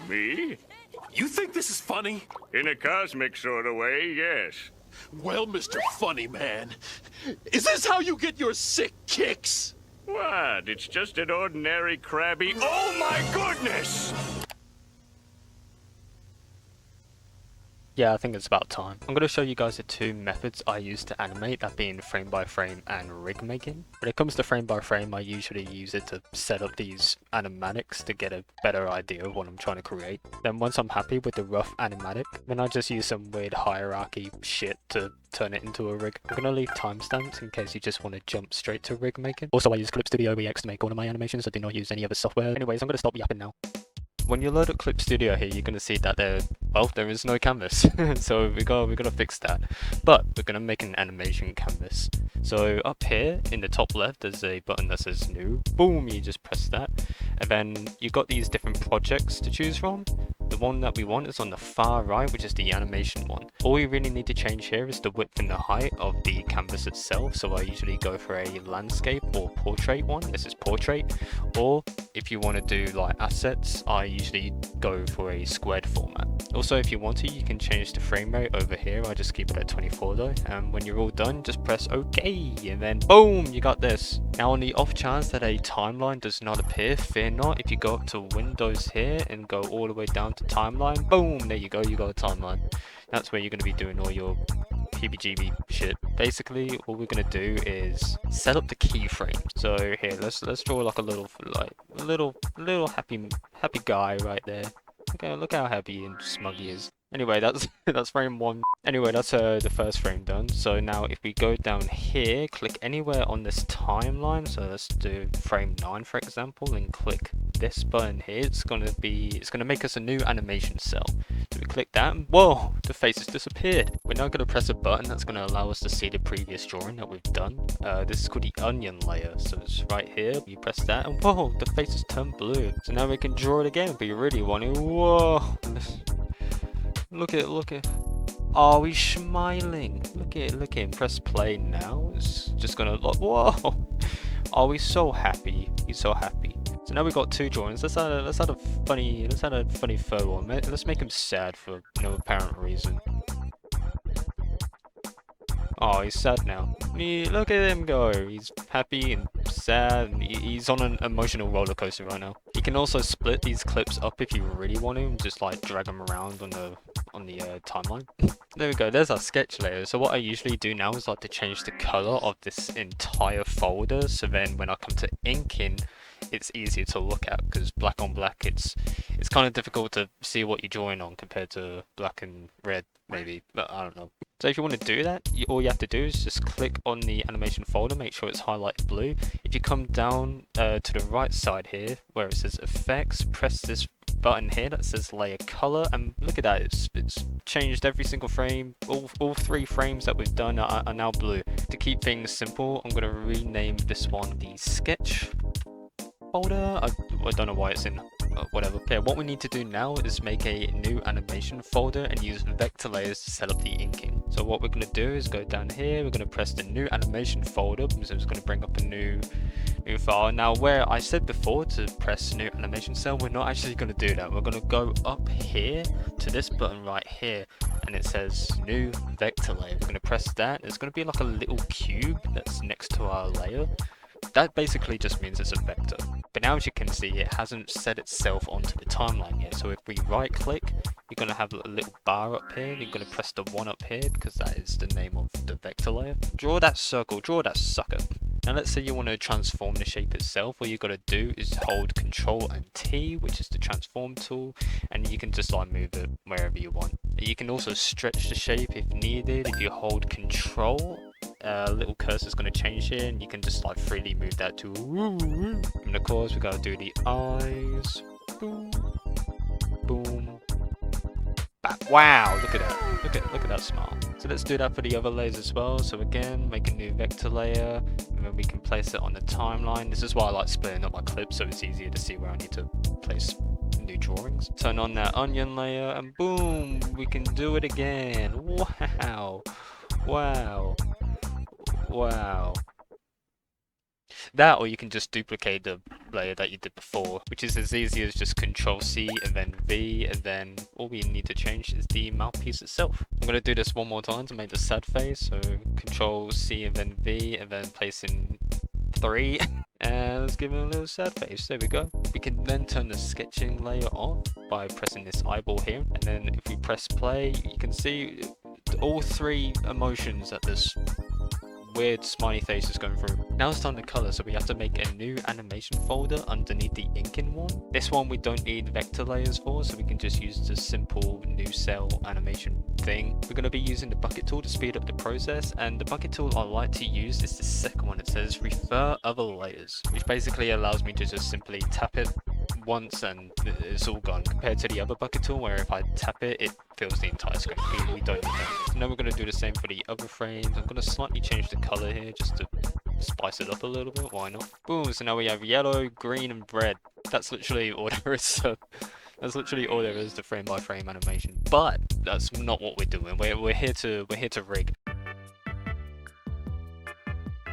Me? You think this is funny? In a cosmic sort of way, yes. Well, Mr. Funny Man, is this how you get your sick kicks? What? It's just an ordinary crabby... Oh my goodness! Yeah, I think it's about time. I'm going to show you guys the two methods I use to animate, that being frame by frame and rig making. When it comes to frame by frame, I usually use it to set up these animatics to get a better idea of what I'm trying to create. Then once I'm happy with the rough animatic, then I just use some weird hierarchy shit to turn it into a rig. I'm going to leave timestamps in case you just want to jump straight to rig making. Also, I use Clip Studio EX to make all of my animations. I do not use any other software. Anyways, I'm going to stop yapping now. When you load up Clip Studio here, you're going to see that there is no canvas. So we gotta fix that. But we're going to make an animation canvas. So up here in the top left, there's a button that says new. Boom, you just press that. And then you got these different projects to choose from. The one that we want is on the far right, which is the animation one. All we really need to change here is the width and the height of the canvas itself. So I usually go for a landscape or portrait one. This is portrait. Or if you want to do like assets, I usually go for a squared format. Also, if you want to, you can change the frame rate over here. I just keep it at 24 though. And when you're all done, just press OK, and then boom, you got this. Now on the off chance that a timeline does not appear, fear not. If you go up to Windows here and go all the way down to timeline, boom, there you go, you got a timeline. That's where you're going to be doing all your PBGB shit. Basically, all we're going to do is set up the keyframe. So here, let's draw like a little happy guy right there. Okay, look how happy and smug he is. Anyway, that's frame one. Anyway, that's the first frame done. So now if we go down here, click anywhere on this timeline. So let's do frame 9 for example, and click this button here. It's gonna make us a new animation cell. So we click that, and whoa, the face has disappeared. We're now gonna press a button that's gonna allow us to see the previous drawing that we've done. This is called the onion layer. So it's right here. You press that, and whoa, the face has turned blue. So now we can draw it again if we really want to. Whoa. Look at. Oh, he's smiling. Look at him. Press play now. It's just gonna look. Whoa. Oh, he's so happy. He's so happy. So now we've got two drawings. Let's add a funny photo on. Let's make him sad for no apparent reason. Oh, he's sad now. Look at him go. He's happy and sad, and he's on an emotional roller coaster right now. You can also split these clips up if you really want to, and just like drag them around on the timeline. There we go. There's our sketch layer. So what I usually do now is like to change the color of this entire folder. So then when I come to inking, it's easier to look at, because black on black, it's kind of difficult to see what you're drawing on compared to black and red maybe, but I don't know. So if you want to do that, all you have to do is just click on the animation folder, make sure it's highlighted blue. If you come down to the right side here where it says effects, press this button here that says layer color, and look at that, it's changed every single frame. All 3 frames that we've done are now blue. To keep things simple, I'm going to rename this one the sketch folder. I don't know why it's in whatever. Okay, what we need to do now is make a new animation folder and use vector layers to set up the inking. So what we're going to do is go down here, we're going to press the new animation folder, so it's going to bring up a new file. Now where I said before to press new animation cell, we're not actually going to do that. We're going to go up here to this button right here, and it says new vector layer. We're going to press that. It's going to be like a little cube that's next to our layer. That basically just means it's a vector. But now as you can see, it hasn't set itself onto the timeline yet. So if we right click, you're going to have a little bar up here. You're going to press the 1 up here because that is the name of the vector layer. Draw that circle, draw that sucker. Now let's say you want to transform the shape itself. All you got to do is hold Control and T, which is the transform tool, and you can just like move it wherever you want. You can also stretch the shape if needed. If you hold Control, little cursor is going to change here, and you can just like freely move that to and of course we got to do the eyes. Boom, boom, back. Wow, look at that, look at that smile. So let's do that for the other layers as well. So again, make a new vector layer, and then we can place it on the timeline. This is why I like splitting up my clips, so it's easier to see where I need to place new drawings. Turn on that onion layer, and boom, we can do it again. Wow, wow, wow. That, or you can just duplicate the layer that you did before, which is as easy as just Control C and then V, and then all we need to change is the mouthpiece itself. I'm gonna do this one more time to make the sad face. So Control C and then V, and then place in 3. And let's give it a little sad face. There we go. We can then turn the sketching layer off by pressing this eyeball here, and then if we press play, you can see all 3 emotions that this weird smiley face is going through. Now it's time to color, so we have to make a new animation folder underneath the inking one. This one we don't need vector layers for, so we can just use the simple new cell animation thing. We're going to be using the bucket tool to speed up the process, and the bucket tool I like to use is the second one. It says refer other layers, which basically allows me to just simply tap it once and it's all gone, compared to the other bucket tool where if I tap it, it fills the entire screen. We don't need that. So now we're going to do the same for the other frames. I'm going to slightly change the color here just to spice it up a little bit, why not? Boom, so now we have yellow, green and red. That's literally all there is. That's literally all there is to frame by frame animation. But that's not what we're doing. We're here to rig.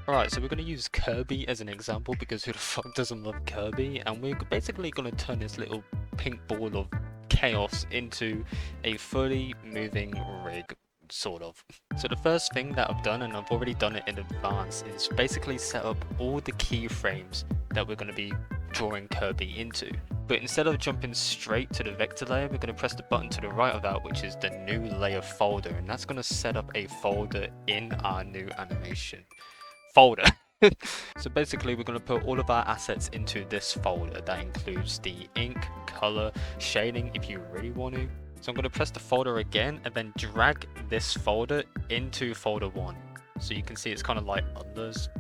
Alright, so we're going to use Kirby as an example because who the fuck doesn't love Kirby? And we're basically going to turn this little pink ball of chaos into a fully moving rig, sort of. So the first thing that I've done, and I've already done it in advance, is basically set up all the keyframes that we're going to be drawing Kirby into. But instead of jumping straight to the vector layer, we're going to press the button to the right of that, which is the new layer folder, and that's going to set up a folder in our new animation folder. So basically we're going to put all of our assets into this folder. That includes the ink, color, shading if you really want to. So I'm going to press the folder again and then drag this folder into folder 1. So you can see it's kind of like others.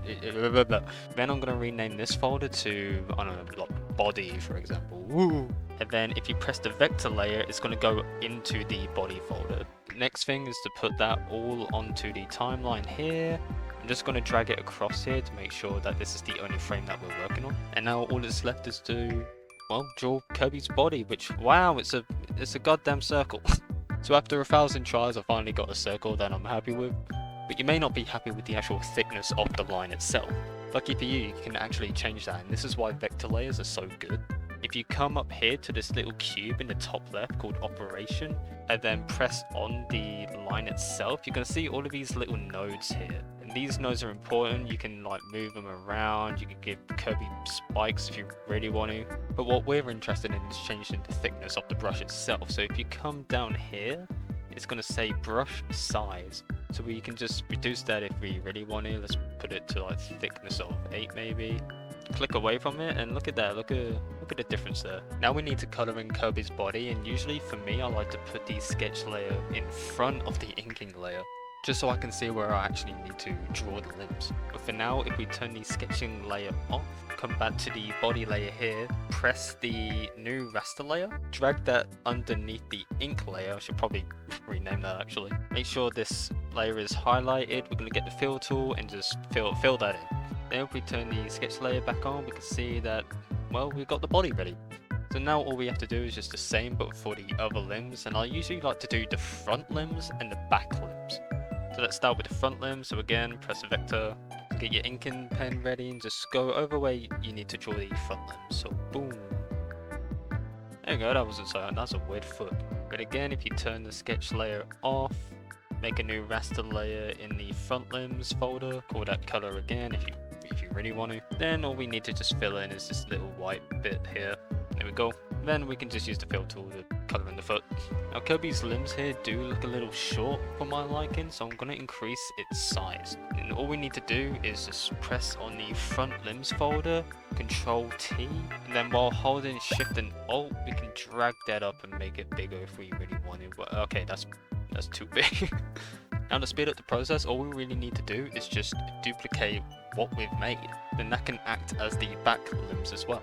Then I'm going to rename this folder to, I don't know, like body for example. Woo! And then if you press the vector layer, it's going to go into the body folder. Next thing is to put that all onto the timeline here. I'm just going to drag it across here to make sure that this is the only frame that we're working on. And now all that's left is to, well, draw Kirby's body, which, wow, it's a goddamn circle. So after 1,000 tries, I finally got a circle that I'm happy with. But you may not be happy with the actual thickness of the line itself. Lucky for you, you can actually change that, and this is why vector layers are so good. If you come up here to this little cube in the top left called Operation, and then press on the line itself, you're going to see all of these little nodes here. And these nodes are important. You can like move them around, you can give Kirby spikes if you really want to. But what we're interested in is changing the thickness of the brush itself. So if you come down here, it's going to say brush size. So we can just reduce that if we really want to. Let's put it to like thickness of 8 maybe. Click away from it and look at that, look at the difference there. Now we need to color in Kirby's body, and usually for me I like to put the sketch layer in front of the inking layer, just so I can see where I actually need to draw the limbs. But for now, if we turn the sketching layer off, come back to the body layer here, press the new raster layer, drag that underneath the ink layer. I should probably rename that actually. Make sure this layer is highlighted. We're going to get the fill tool and just fill that in. Then if we turn the sketch layer back on, we can see that, well, we've got the body ready. So now all we have to do is just the same but for the other limbs, and I usually like to do the front limbs and the back limbs. So let's start with the front limbs. So again, press the vector, get your inking pen ready, and just go over where you need to draw the front limbs. So boom. There you go, that wasn't so, that's a weird foot. But again, if you turn the sketch layer off, make a new raster layer in the front limbs folder, call that color again if you really want to. Then all we need to just fill in is this little white bit here. There we go. Then we can just use the fill tool to color in the foot. Now Kirby's limbs here do look a little short for my liking, so I'm going to increase its size. And all we need to do is just press on the front limbs folder, Control T, and then while holding Shift and Alt, we can drag that up and make it bigger if we really want to. But okay, that's too big. Now to speed up the process, all we really need to do is just duplicate what we've made. Then that can act as the back limbs as well.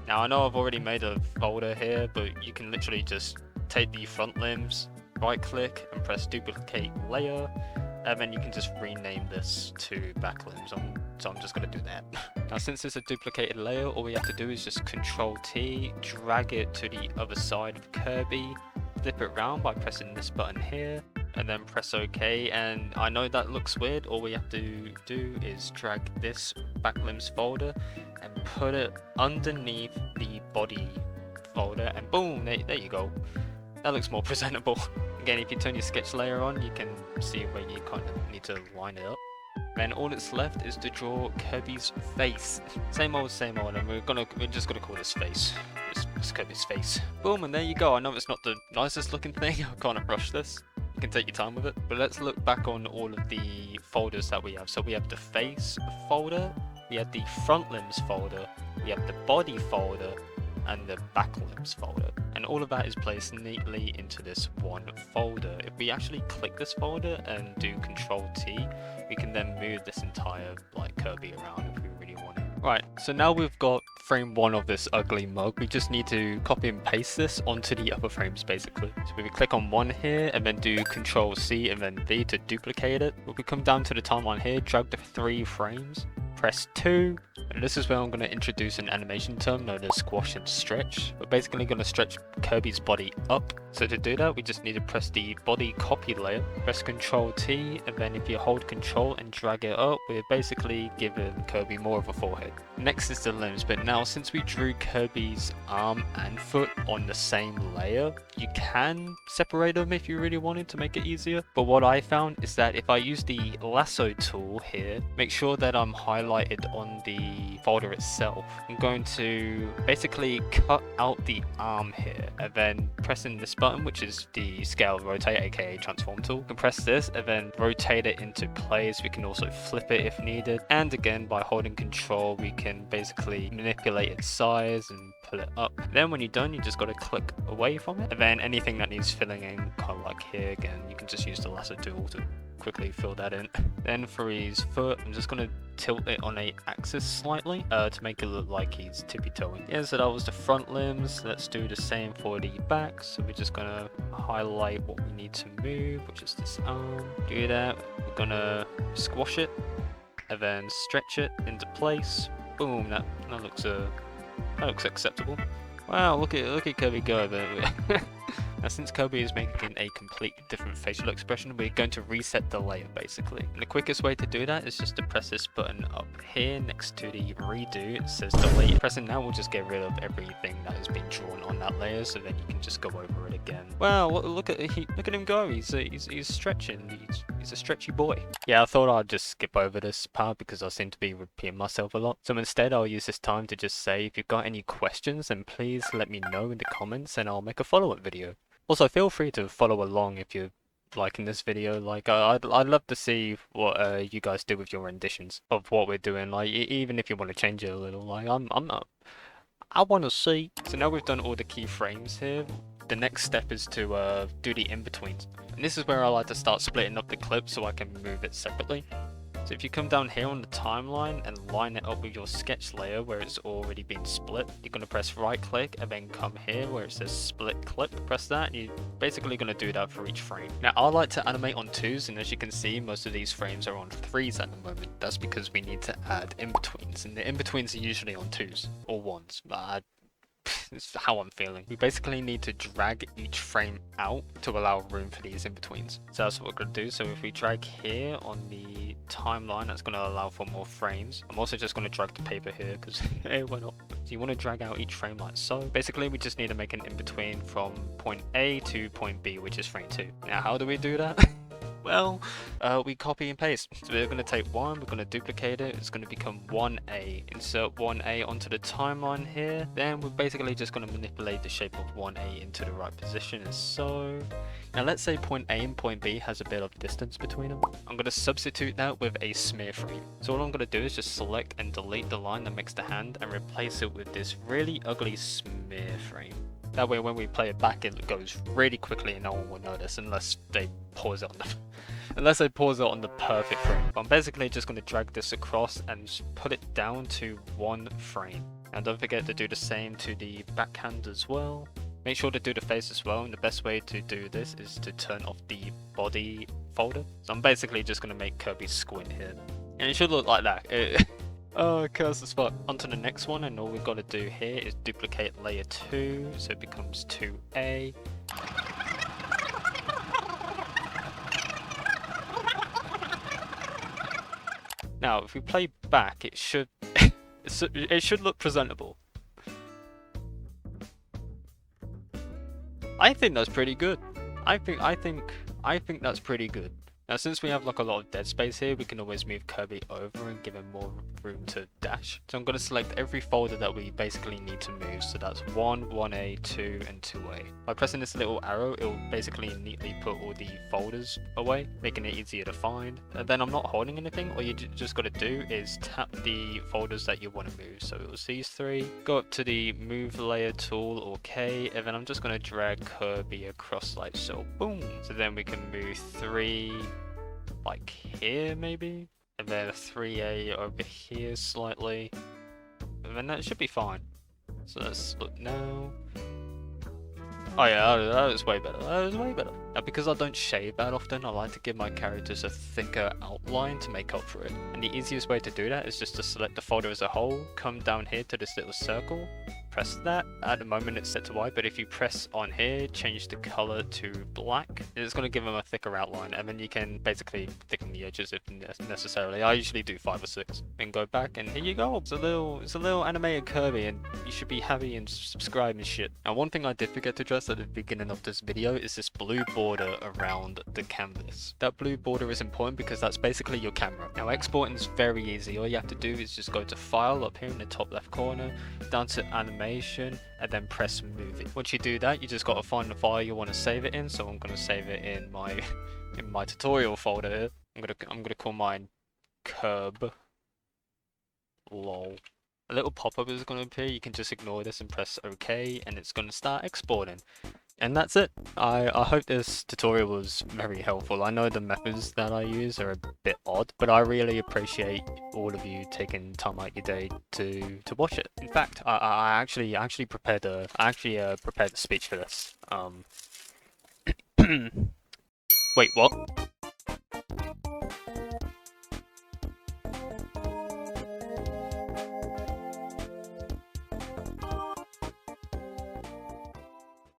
Now I know I've already made a folder here, but you can literally just take the front limbs, right click and press duplicate layer, and then you can just rename this to back limbs. So I'm just going to do that. Now since it's a duplicated layer, all we have to do is just Control T, drag it to the other side of Kirby, flip it around by pressing this button here, and then press OK. And I know that looks weird. All we have to do is drag this back limbs folder and put it underneath the body folder, and boom, there you go. That looks more presentable. Again, if you turn your sketch layer on, you can see where you kind of need to line it up. Then all that's left is to draw Kirby's face. Same old, and we're just gonna call this face. It's Kirby's face. Boom, and there you go. I know it's not the nicest looking thing. I kind of rushed this. You can take your time with it. But let's look back on all of the folders that we have. So we have the face folder, we have the front limbs folder, we have the body folder, and the back limbs folder, and all of that is placed neatly into this one folder. If we actually click this folder and do Control T, we can then move this entire like Kirby around if we really want it. Right, so now we've got frame 1 of this ugly mug. We just need to copy and paste this onto the other frames basically. So we click on 1 here and then do Control C and then V to duplicate it. If we come down to the timeline here, drag the 3 frames, press 2, and this is where I'm going to introduce an animation term known as squash and stretch. We're basically going to stretch Kirby's body up. So to do that, we just need to press the body copy layer, press Control T, and then if you hold Control and drag it up, we're basically giving Kirby more of a forehead. Next is the limbs, but now since we drew Kirby's arm and foot on the same layer, you can separate them if you really wanted to make it easier. But what I found is that if I use the Lasso tool here, make sure that I'm highlighted on the folder itself. I'm going to basically cut out the arm here and then pressing this button, which is the scale rotate, aka transform tool. You can press this and then rotate it into place. We can also flip it if needed, and again by holding Control we can basically manipulate its size and pull it up. Then when you're done, you just got to click away from it, and then anything that needs filling in, kind of like here again, you can just use the Lasso tool to quickly fill that in. Then for his foot, I'm just going to tilt it on a axis slightly to make it look like he's tippy-toeing. Yeah, so that was the front limbs. Let's do the same for the back. So we're just going to highlight what we need to move, which is this arm. Do that. We're going to squash it and then stretch it into place. Boom, that looks acceptable. Wow, look at Kirby go there. Now since Kirby is making a completely different facial expression, we're going to reset the layer basically. And the quickest way to do that is just to press this button up here next to the redo. It says delete. Pressing now will just get rid of everything that has been drawn on that layer, so then you can just go over it again. Wow, look at him go. He's stretching. He's a stretchy boy. Yeah, I thought I'd just skip over this part because I seem to be repeating myself a lot. So instead I'll use this time to just say, if you've got any questions, then please let me know in the comments and I'll make a follow-up video. Also, feel free to follow along if you're liking this video. Like, I'd love to see what you guys do with your renditions of what we're doing. Like, even if you want to change it a little. Like, I want to see. So now we've done all the keyframes here. The next step is to do the in-betweens. And this is where I like to start splitting up the clip so I can move it separately. So if you come down here on the timeline and line it up with your sketch layer where it's already been split, you're going to press right click and then come here where it says split clip. Press that and you're basically going to do that for each frame. Now I like to animate on 2s, and as you can see most of these frames are on 3s at the moment. That's because we need to add in-betweens, and the in-betweens are usually on 2s or 1s. But it's how I'm feeling. We basically need to drag each frame out to allow room for these in-betweens. So that's what we're going to do. So if we drag here on the timeline, that's going to allow for more frames. I'm also just going to drag the paper here because hey, why not? So you want to drag out each frame like so. Basically we just need to make an in-between from point A to point B, which is frame 2. Now how do we do that? Well, we copy and paste. So we're going to take 1, we're going to duplicate it, it's going to become 1A. Insert 1A onto the timeline here. Then we're basically just going to manipulate the shape of 1A into the right position as so. Now let's say point A and point B has a bit of distance between them. I'm going to substitute that with a smear frame. So all I'm going to do is just select and delete the line that makes the hand and replace it with this really ugly smear frame. That way when we play it back it goes really quickly and no one will notice unless they pause it on the perfect frame. But I'm basically just going to drag this across and put it down to 1 frame. And don't forget to do the same to the backhand as well. Make sure to do the face as well, and the best way to do this is to turn off the body folder. So I'm basically just going to make Kirby squint here. And it should look like that. Oh, curse the spot. Onto the next one, and all we've got to do here is duplicate layer 2, so it becomes 2A. Now, if we play back, it should it should look presentable. I think that's pretty good. I think that's pretty good. Now, since we have like a lot of dead space here, we can always move Kirby over and give him more room to dash. So I'm going to select every folder that we basically need to move. So that's 1, 1A, 2, and 2A. By pressing this little arrow, it will basically neatly put all the folders away, making it easier to find. And then I'm not holding anything. All you just got to do is tap the folders that you want to move. So it was these three. Go up to the move layer tool or K, and then I'm just going to drag Kirby across like so. Boom. So then we can move 3 like here maybe, and then a 3A over here slightly, and then that should be fine. So let's look now. Oh yeah, that was way better. That was way better. Now, because I don't shave that often, I like to give my characters a thicker outline to make up for it. And the easiest way to do that is just to select the folder as a whole, come down here to this little circle, press that. At the moment it's set to white, but if you press on here, change the color to black, it's going to give them a thicker outline, and then you can basically thicken the edges if necessarily. I usually do 5 or 6. Then go back, and here you go. It's a little animated Kirby, and you should be happy and subscribe and shit. Now, one thing I did forget to address at the beginning of this video is this blue border around the canvas. That blue border is important because that's basically your camera. Now, exporting is very easy. All you have to do is just go to File up here in the top left corner, down to Animation, and then press Movie. Once you do that, you just got to find the file you want to save it in. So I'm going to save it in my tutorial folder here. I'm gonna call mine Curb. Lol. A little pop-up is going to appear. You can just ignore this and press OK, and it's going to start exporting. And that's it. I hope this tutorial was very helpful. I know the methods that I use are a bit odd, but I really appreciate all of you taking time out your day to watch it. In fact, I actually prepared a speech for this. Wait, what?